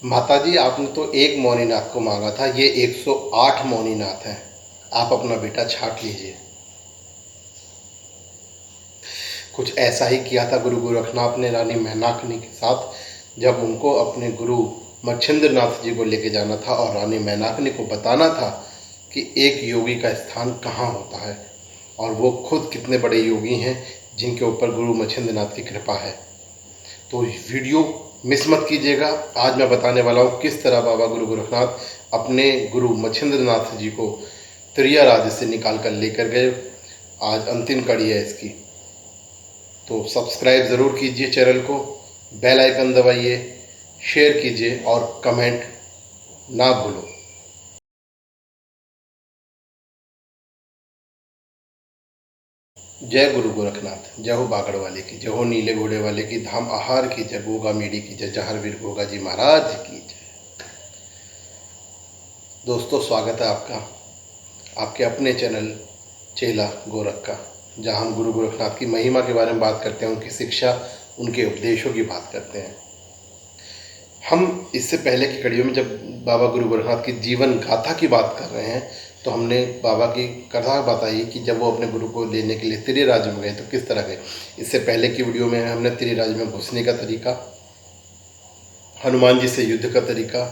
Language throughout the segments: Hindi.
माताजी, आपने तो एक मौनीनाथ को मांगा था, ये 108 मौनीनाथ हैं। आप अपना बेटा छांट लीजिए। कुछ ऐसा ही किया था गुरु गोरखनाथ ने रानी मैनाकनी के साथ, जब उनको अपने गुरु मच्छिंद्रनाथ जी को लेके जाना था और रानी मैनाकनी को बताना था कि एक योगी का स्थान कहाँ होता है और वो खुद कितने बड़े योगी हैं जिनके ऊपर गुरु मच्छिंद्रनाथ की कृपा है। तो वीडियो मिस मत कीजिएगा। आज मैं बताने वाला हूँ किस तरह बाबा गुरु गोरखनाथ अपने गुरु मच्छिंद्रनाथ जी को त्रिया राज्य से निकाल कर लेकर गए। आज अंतिम कड़ी है इसकी, तो सब्सक्राइब ज़रूर कीजिए चैनल को, बेल आइकन दबाइए, शेयर कीजिए और कमेंट ना भूलो। जय गुरु गोरखनाथ, जय हो बागड़ वाले की, जय हो नीले घोड़े वाले की, धाम आहार की जय, गोगा मेडी की जय, जहारवीर गोगा जी महाराज की जय। दोस्तों, स्वागत है आपका आपके अपने चैनल चेला गोरख का, जहाँ हम गुरु गोरखनाथ की महिमा के बारे में बात करते हैं, उनकी शिक्षा, उनके उपदेशों की बात करते हैं। हम इससे पहले की कड़ियों में जब बाबा गुरु गोरखनाथ की जीवन गाथा की बात कर रहे हैं, तो हमने बाबा की कथा बताई कि जब वो अपने गुरु को लेने के लिए त्रिय राज्य में गए तो किस तरह गए। इससे पहले की वीडियो में हमने त्रिय राज्य में घुसने का तरीका, हनुमान जी से युद्ध का तरीका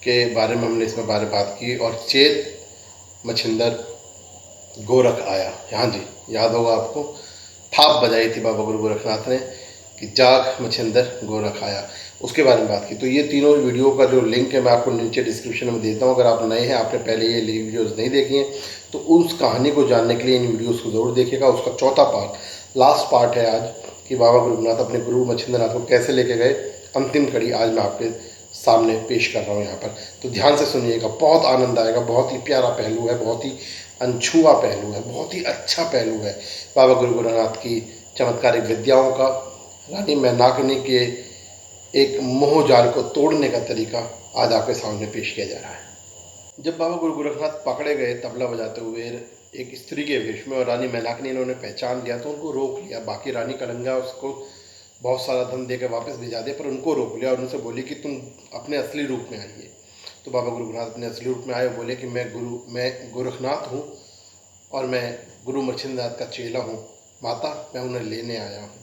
के बारे में हमने इसमें बात की, और चेत मच्छिंदर गोरख आया। हाँ जी, याद होगा आपको, थाप बजाई थी बाबा गुरु गोरखनाथ ने कि जाग मच्छिंदर गोरख आया, उसके बारे में बात की। तो ये तीनों वीडियो का जो लिंक है मैं आपको नीचे डिस्क्रिप्शन में देता हूँ। अगर आप नए हैं, आपने पहले ये वीडियोस नहीं देखी हैं, तो उस कहानी को जानने के लिए इन वीडियोस को ज़रूर देखिएगा। उसका चौथा पार्ट, लास्ट पार्ट है आज, कि बाबा गुरुनाथ अपने गुरु मच्छिंद्रनाथ को कैसे लेके गए। अंतिम कड़ी आज मैं आपके सामने पेश कर रहा हूँ यहाँ पर, तो ध्यान से सुनिएगा, बहुत आनंद आएगा। बहुत ही प्यारा पहलू है, बहुत ही अनछुआ पहलू है, बहुत ही अच्छा पहलू है बाबा गुरु गोरखनाथ की चमत्कारिक विद्याओं का। रानी मैनाकनी के एक मोह जाल को तोड़ने का तरीका आज आपके सामने पेश किया जा रहा है। जब बाबा गुरु गोरखनाथ पकड़े गए तबला बजाते हुए एक स्त्री के वेश में, और रानी मैनाकनी ने उन्हें पहचान लिया तो उनको रोक लिया। बाकी रानी कलंगा उसको बहुत सारा धन देकर वापस भिजा दे, पर उनको रोक लिया और उनसे बोली कि तुम अपने असली रूप में आइए। तो बाबा गुरु गोरखनाथ अपने असली रूप में आए, बोले कि मैं गोरखनाथ हूँ और मैं गुरु मच्छिंद्रनाथ का चेला हूँ माता, मैं उन्हें लेने आया हूँ।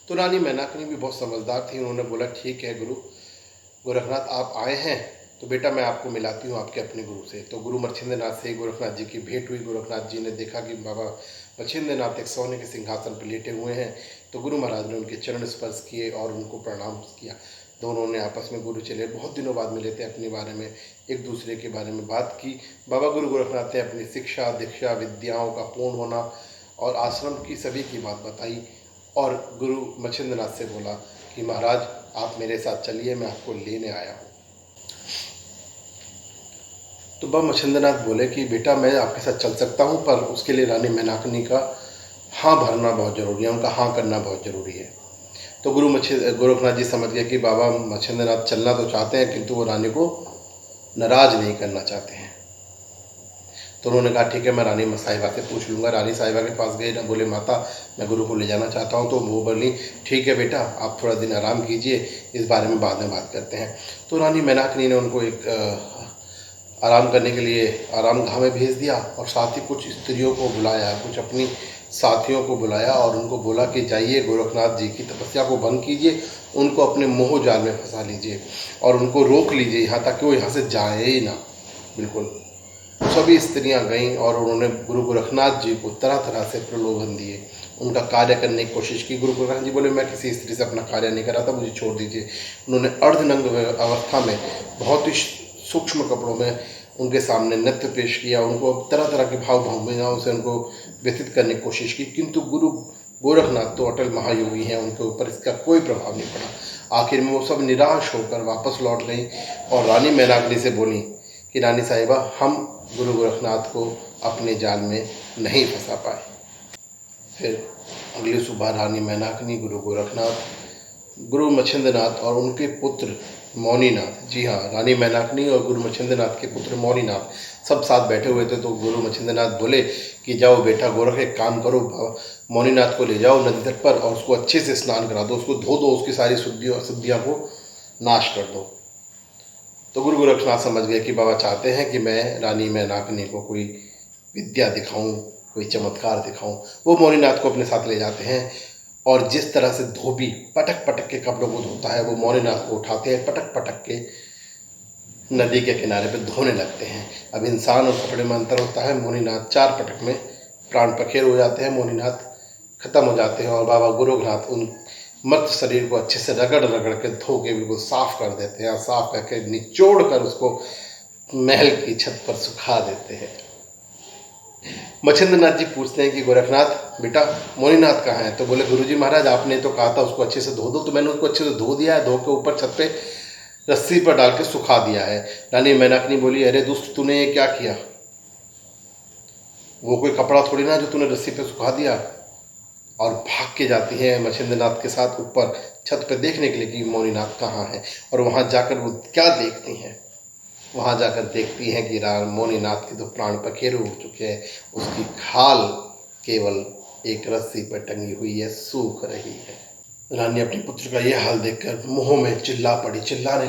तो रानी मैनाकनी भी बहुत समझदार थी, उन्होंने बोला ठीक है गुरु गोरखनाथ, आप आए हैं तो बेटा मैं आपको मिलाती हूँ आपके अपने गुरु से। तो गुरु मच्छिंद्रनाथ से गोरखनाथ जी की भेंट हुई। गोरखनाथ जी ने देखा कि बाबा मच्छिंद्रनाथ एक सोने के सिंहासन पर लेटे हुए हैं, तो गुरु महाराज ने उनके चरण स्पर्श किए और उनको प्रणाम किया। दोनों ने आपस में, गुरु चले बहुत दिनों बाद मिले थे, अपने बारे में एक दूसरे के बारे में बात की। बाबा गुरु गोरखनाथ ने अपनी शिक्षा, दीक्षा, विद्याओं का पूर्ण होना और आश्रम की सभी की बात बताई, और गुरु मच्छिंद्रनाथ से बोला कि महाराज आप मेरे साथ चलिए, मैं आपको लेने आया हूँ। तो बाबा मच्छिंद्रनाथ बोले कि बेटा मैं आपके साथ चल सकता हूँ, पर उसके लिए रानी मैनाकनी का हाँ भरना बहुत ज़रूरी है, उनका हाँ करना बहुत ज़रूरी है। तो गोरखनाथ जी समझ गए कि बाबा मच्छिंद्रनाथ चलना तो चाहते हैं, किंतु वो रानी को नाराज़ नहीं करना चाहते हैं। तो उन्होंने कहा ठीक है, मैं रानी साहिबा से पूछ लूँगा। रानी साहिबा के पास गए ना, बोले माता मैं गुरु को ले जाना चाहता हूँ। तो वो बोली ठीक है बेटा, आप थोड़ा दिन आराम कीजिए, इस बारे में बाद में बात करते हैं। तो रानी मैनाकनी ने उनको एक आराम करने के लिए आराम गाह में भेज दिया, और साथ ही कुछ स्त्रियों को बुलाया, कुछ अपनी साथियों को बुलाया और उनको बोला कि जाइए गोरखनाथ जी की तपस्या को भंग कीजिए, उनको अपने मोह जाल में फंसा लीजिए और उनको रोक लीजिए यहाँ तक कि वो यहाँ से जाए ही ना। बिल्कुल सभी स्त्रियां गईं और उन्होंने गुरु गोरखनाथ जी को तरह तरह से प्रलोभन दिए, उनका कार्य करने की कोशिश की। गुरु गोरखनाथ जी बोले मैं किसी स्त्री से अपना कार्य नहीं कर रहा था, मुझे छोड़ दीजिए। उन्होंने अर्धनंग अवस्था में बहुत ही सूक्ष्म कपड़ों में उनके सामने नृत्य पेश किया, उनको तरह तरह के भाव भावनाओं से उनको व्यतीत करने की कोशिश की, किंतु गुरु गोरखनाथ तो अटल महायोगी हैं, उनके ऊपर इसका कोई प्रभाव नहीं पड़ा। आखिर में वो सब निराश होकर वापस लौट गई और रानी मैनाकनी से बोली कि रानी साहिबा हम गुरु गोरखनाथ को अपने जाल में नहीं फंसा पाए। फिर अगली सुबह रानी मैनाकनी, गुरु गोरखनाथ, गुरु मच्छिंद्रनाथ और उनके पुत्र मौनीनाथ, जी हाँ, रानी मैनाकनी और गुरु मच्छिंद्रनाथ के पुत्र मौनीनाथ सब साथ बैठे हुए थे। तो गुरु मच्छिंद्रनाथ बोले कि जाओ बेटा गोरख, एक काम करो, मौनीनाथ को ले जाओ नदी तट पर और उसको अच्छे से स्नान करा दो, उसको धो दो, उसकी सारी शुद्धियों को नाश कर दो। तो गुरु गोरखनाथ समझ गए कि बाबा चाहते हैं कि मैं रानी मैनाकनी को कोई विद्या दिखाऊं, कोई चमत्कार दिखाऊं। वो मौनीनाथ को अपने साथ ले जाते हैं और जिस तरह से धोबी पटक पटक के कपड़ों को धोता है, वो मौनीनाथ को उठाते हैं, पटक पटक के नदी के किनारे पे धोने लगते हैं। अब इंसान और कपड़े में अंतर होता है। मौनीनाथ 4 पटक में प्राण पखेर हो जाते हैं, मौनीनाथ खत्म हो जाते हैं और बाबा गोरखनाथ उन मर्त शरीर को अच्छे से रगड़ रगड़ के धो के बिल्कुल साफ कर देते हैं और साफ करके निचोड़ कर उसको महल की छत पर सुखा देते हैं। मच्छिंद्रनाथ जी पूछते हैं कि गोरखनाथ बेटा मौनीनाथ कहाँ है? तो बोले गुरुजी महाराज आपने तो कहा था उसको अच्छे से धो दो, तो मैंने उसको अच्छे से धो दिया है, धो के ऊपर छत पे रस्सी पर डाल के सुखा दिया है। रानी मैनाकनी बोली अरे दुष्ट तूने ये क्या किया? वो कोई कपड़ा थोड़ी ना जो तूने रस्सी पे सुखा दिया। और भाग के जाती है मच्छिंद्रनाथ के साथ ऊपर छत पे देखने के लिए कि मौनीनाथ कहाँ है। और वहाँ जाकर वो क्या देखती हैं? वहाँ जाकर देखती हैं कि मौनीनाथ के तो प्राण पखेरु उड़ चुके हैं, उसकी खाल केवल एक रस्सी पर टंगी हुई है, सूख रही है। रानी अपने पुत्र का यह हाल देखकर मुंह में चिल्ला पड़ी, चिल्लाने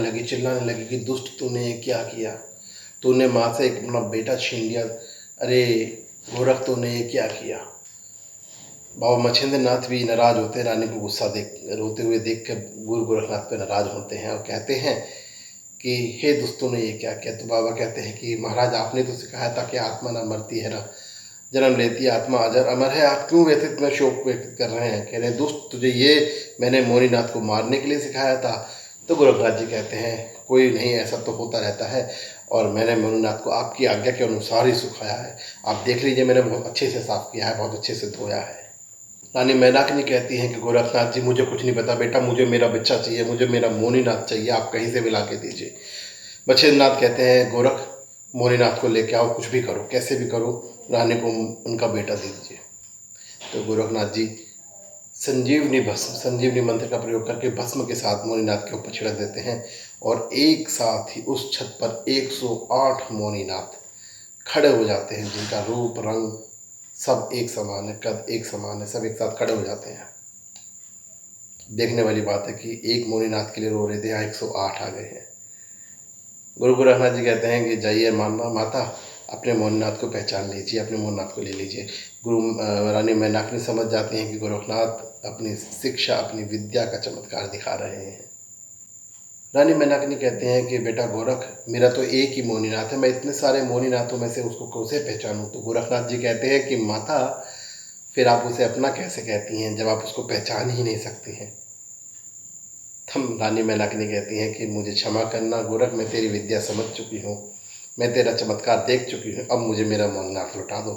लगी कि दुष्ट तूने ये क्या किया? तूने माँ से अपना बेटा छीन लिया। अरे गोरख तूने ये क्या किया? बाबा मच्छिंद्रनाथ भी नाराज होते हैं, रानी को गुस्सा रोते हुए देख कर गुरु गोरखनाथ पे नाराज होते हैं और कहते हैं कि हे दोस्तों ने ये क्या किया? तो बाबा कहते हैं कि महाराज आपने तो सिखाया था कि आत्मा ना मरती है ना जन्म लेती है, आत्मा अजर अमर है, आप क्यों व्यथित में शोक व्यक्त कर रहे हैं? कह रहे हैं दोस्त तुझे ये मैंने मौनीनाथ को मारने के लिए सिखाया था। तो गोरखनाथ जी कहते हैं कोई नहीं, ऐसा तो होता रहता है और मैंने मौनीनाथ को आपकी आज्ञा के अनुसार ही सुखाया है। आप देख लीजिए मैंने बहुत अच्छे से साफ किया है, बहुत अच्छे से धोया है। रानी मैनाकनी कहती हैं कि गोरखनाथ जी मुझे कुछ नहीं पता बेटा, मुझे मेरा बच्चा चाहिए, मुझे मेरा मौनीनाथ चाहिए, आप कहीं से भी ला के दीजिए। मच्छिंद्रनाथ कहते हैं गोरख मौनीनाथ को लेके आओ, कुछ भी करो, कैसे भी करो, रानी को उनका बेटा दे दीजिए। तो गोरखनाथ जी संजीवनी मंत्र का प्रयोग करके भस्म के साथ मौनीनाथ के ऊपर छिड़क देते हैं और एक साथ ही उस छत पर 108 मौनीनाथ खड़े हो जाते हैं, जिनका रूप रंग सब एक समान है, कद एक समान है, सब एक साथ खड़े हो जाते हैं। देखने वाली बात है कि एक मौनीनाथ के लिए रो रहे थे, यहाँ 108 आ गए हैं। गुरु गोरखनाथ जी कहते हैं कि जाइए माता अपने मौनीनाथ को पहचान लीजिए, अपने मौनीनाथ को ले लीजिए। रानी मैनाकनी समझ जाती हैं कि गोरखनाथ अपनी शिक्षा, अपनी विद्या का चमत्कार दिखा रहे हैं। रानी मैनाकनी कहते हैं कि बेटा गोरख मेरा तो एक ही मौनीनाथ है, मैं इतने सारे मौनीनाथों में से उसको कैसे पहचानूं? तो गोरखनाथ जी कहते हैं कि माता फिर आप उसे अपना कैसे कहती हैं जब आप उसको पहचान ही नहीं सकती हैं? तब रानी मैनाकनी कहती हैं कि मुझे क्षमा करना गोरख, मैं तेरी विद्या समझ चुकी हूँ, मैं तेरा चमत्कार देख चुकी हूँ, अब मुझे मेरा मौनीनाथ लौटा दो।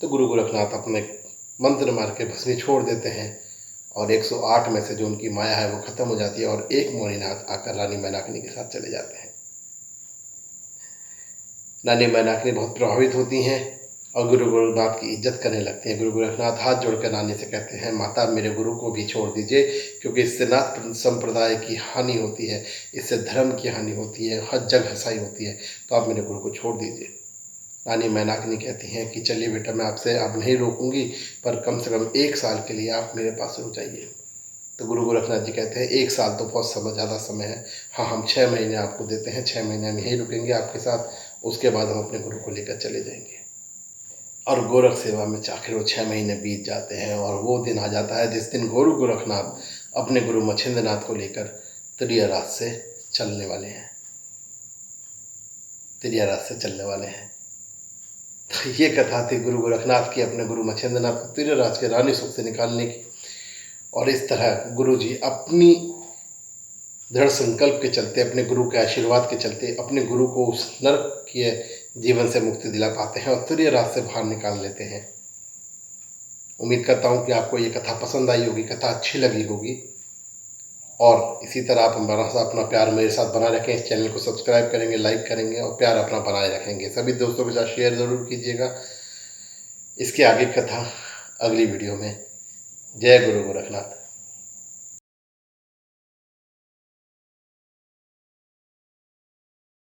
तो गुरु गोरखनाथ अपने मंत्र मार के भस्मी छोड़ देते हैं और 108 में से जो उनकी माया है वो खत्म हो जाती है और एक मौनीनाथ आकर रानी मैनाकनी के साथ चले जाते हैं। रानी मैनाकनी बहुत प्रभावित होती हैं और गुरु गोरखनाथ की इज्जत करने लगते हैं। गुरु गोरखनाथ हाथ जोड़कर रानी से कहते हैं माता मेरे गुरु को भी छोड़ दीजिए, क्योंकि इससे नाथ संप्रदाय की हानि होती है, इससे धर्म की हानि होती है, हर जग हसाई होती है, तो आप मेरे गुरु को छोड़ दीजिए। रानी मैनाकनी कहती हैं कि चलिए बेटा मैं आपसे अब नहीं रोकूंगी, पर कम से कम 1 साल के लिए आप मेरे पास रुक जाइए। तो गुरु गोरखनाथ जी कहते हैं 1 साल तो बहुत ज़्यादा समय है, हाँ हम 6 महीने आपको देते हैं, 6 महीने हम यहीं रुकेंगे आपके साथ, उसके बाद हम अपने गुरु को लेकर चले जाएंगे। और गोरख सेवा में आखिर वो 6 महीने बीत जाते हैं और वो दिन आ जाता है जिस दिन गुरु गोरखनाथ अपने गुरु मच्छिंद्रनाथ को लेकर त्रियराज से चलने वाले हैं, तो ये कथा थी गुरु गोरखनाथ की अपने गुरु मच्छिंद्रनाथ को त्रियराज के रानी सुख से निकालने की। और इस तरह गुरु जी अपनी दृढ़ संकल्प के चलते, अपने गुरु के आशीर्वाद के चलते, अपने गुरु को उस नरक के जीवन से मुक्ति दिला पाते हैं और त्रियराज से बाहर निकाल लेते हैं। उम्मीद करता हूँ कि आपको ये कथा पसंद आई होगी, कथा अच्छी लगी होगी और इसी तरह आप हमारा सा अपना प्यार मेरे साथ बनाए रखें। इस चैनल को सब्सक्राइब करेंगे, लाइक करेंगे और प्यार अपना बनाए रखेंगे। सभी दोस्तों के साथ शेयर ज़रूर कीजिएगा। इसके आगे कथा अगली वीडियो में। जय गुरु गोरखनाथ।